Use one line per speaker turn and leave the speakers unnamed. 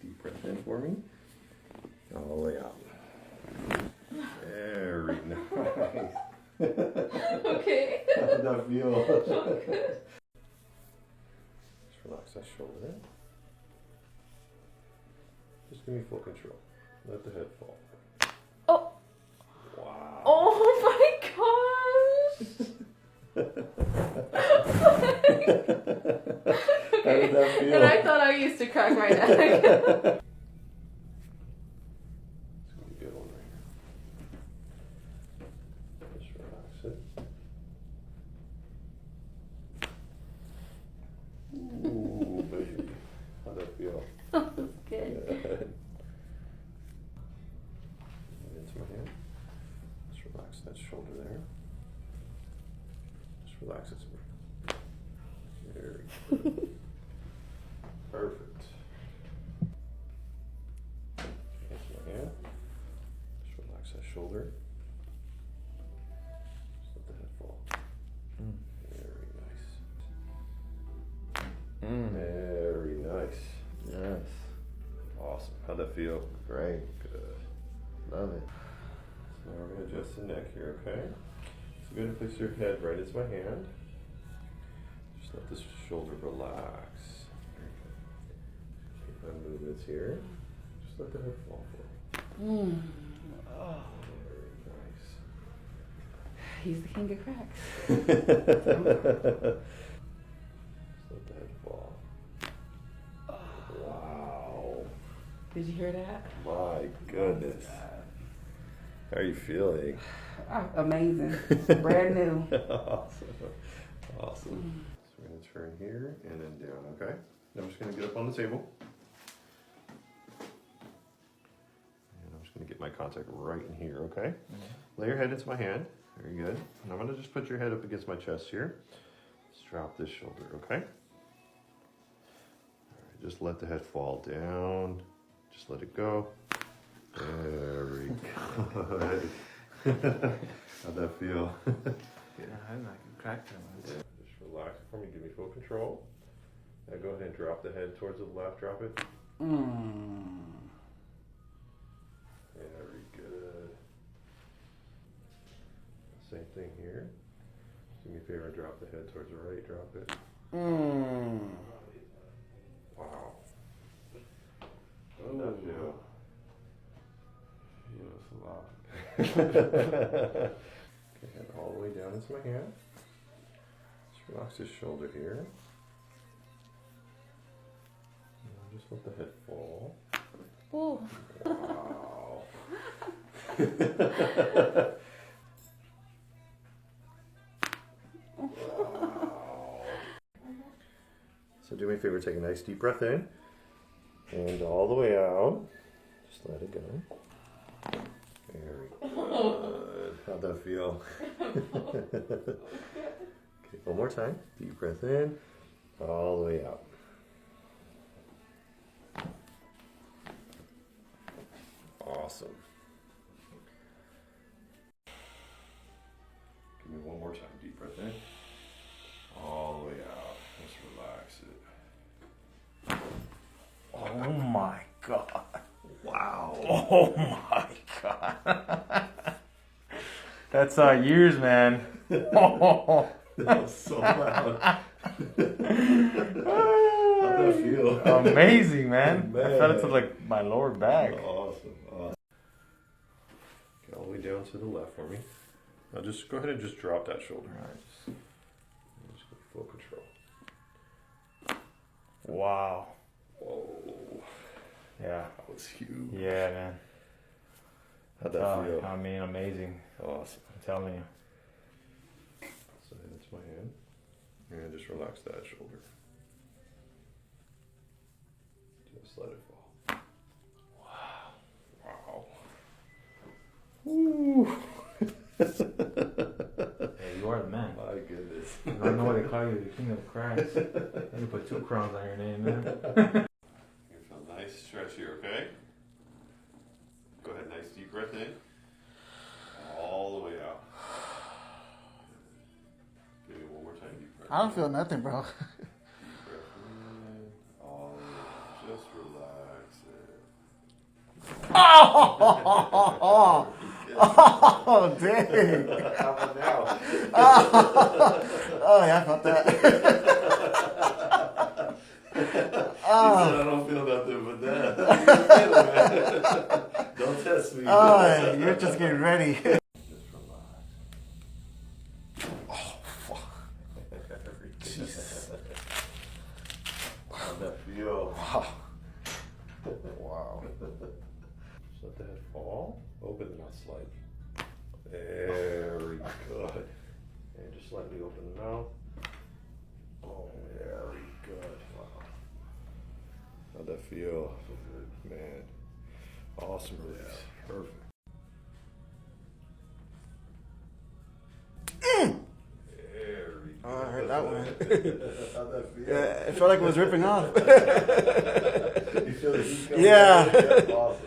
deep breath in for me. All the way out. Very nice.
Okay.
How did that feel?
Good.
Just relax that shoulder. Just give me full control. Let the head fall.
Oh.
Wow.
Oh my gosh.
How did that feel?
And I thought I used to crack my neck.
It's gonna be a good one right here. Just relax it. Ooh, baby. How'd that feel?
Oh, that's good.
Good. Into my hand. Just relax that shoulder there. Just relax it. Very good. Perfect. Into my hand. Just relax that shoulder. Just let the head fall. Very nice. Very nice.
Yes.
Awesome. How'd that feel?
Great.
Good.
Love it.
So now we're going to adjust the neck here, okay? So go ahead and place your head right into my hand. Just let this shoulder relax. Keep my movements here. Just let the head fall forward.
Oh.
Very nice.
He's the king of cracks.
Just let the head fall. Wow.
Did you hear that?
My goodness. How are you feeling?
Amazing. Brand new.
Awesome. Awesome. So we're going to turn here and then down, okay? Now I'm just going to get up on the table. And I'm just going to get my contact right in here, okay? Lay your head into my hand. Very good. And I'm going to just put your head up against my chest here. Let's drop this shoulder, okay? All right, just let the head fall down. Just let it go. Very good. How'd that feel?
Yeah, I can crack that one.
Yeah, just relax it for me. Give me full control. Now go ahead and drop the head towards the left. Drop it. Very good. Same thing here. Do me a favor and drop the head towards the right. Drop it. Wow. How'd that feel?
Feels a lot.
Okay, head all the way down into my hand. Just relax this shoulder here. And just let the head fall.
Ooh.
Wow. Wow. So do me a favor, take a nice deep breath in and all the way out. Just let it go. Very good. How'd that feel? Okay, one more time. Deep breath in, all the way out. Awesome. Give me one more time. Deep breath in, all the way out. Just relax it.
Oh my God.
Wow.
Oh my God. That's years, man. Oh.
That was so loud. How'd that feel?
Amazing, man.
Man.
I felt it to like my lower back.
Awesome. Awesome. Okay, all the way down to the left for me. Now just go ahead and just drop that shoulder.
All right.
Just get full control.
Wow.
Whoa.
Yeah.
That was huge.
Yeah, man.
How'd that feel?
I mean, amazing.
Awesome.
I'm telling you.
So head into my hand. And just relax that shoulder. Just let it fall. Wow. Ooh.
Hey, you are the man.
My goodness.
I don't know why they call you the king of cracks. They can put 2 crowns on your name, man.
You feel nice stretch here, okay? Go ahead, nice deep breath in. All the way out. Give me one more time, deep breath.
I don't feel nothing, bro.
Deep breath in. All the way out. Just relax it.
Oh, dang.
How about now?
Oh, yeah, I felt that.
He said, I don't feel nothing but that. Don't test me.
Oh, you're just getting ready.
Just relax.
Oh, fuck. Jesus.
How'd that feel?
Wow. Wow.
Just let the head fall. Open the mouth slightly. Very good. And just slightly open the mouth. Oh, very good. Wow. How'd that feel? Man. Awesome release. Perfect. Very good.
Oh, I heard that one.
How'd that feel?
Yeah, it felt like it was ripping off.
You feel the heat coming
Yeah.
out? Awesome.